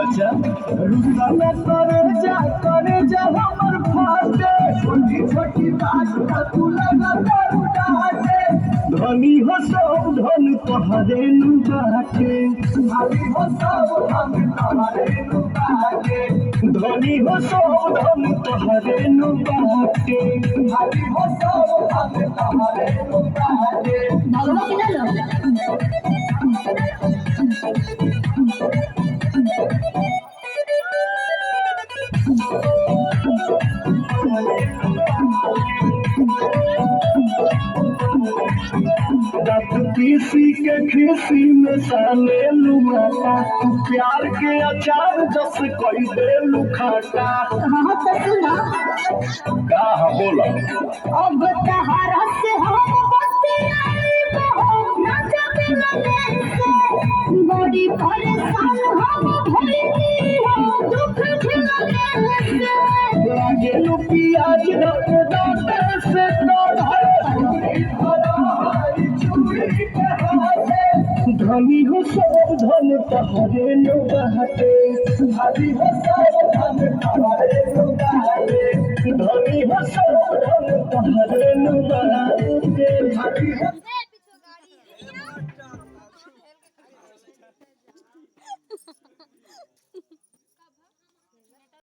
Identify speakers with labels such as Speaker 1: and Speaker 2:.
Speaker 1: अच्छा रुसा में करे जा हमर फाटे छोटी छोटी बात का तू लगा दारू डाटे धनी हो सब धन तोहरे नु बाटे भाभी हो सब धन तोहरे नु बाटे धनी हो सब धन तोहरे नु बाटे भाभी हो सब धन तोहरे नु बाटे किसी के खिसी में साले लुमाता तू प्यार के अचार जस कोई दे लुखाटा
Speaker 2: हाँ तो सुना
Speaker 1: का बोला
Speaker 2: अब तहारा से हम बस्ती आई बहुत ना जब लगे से बड़ी परेशान हम भइली हो दुख लगे से
Speaker 1: लागे लू पियाज दांत से धनी हो सब धन तोहरे नु बाटे भाभी हो सब धन तोहरे नु बाटे धनी हो सब धन तोहरे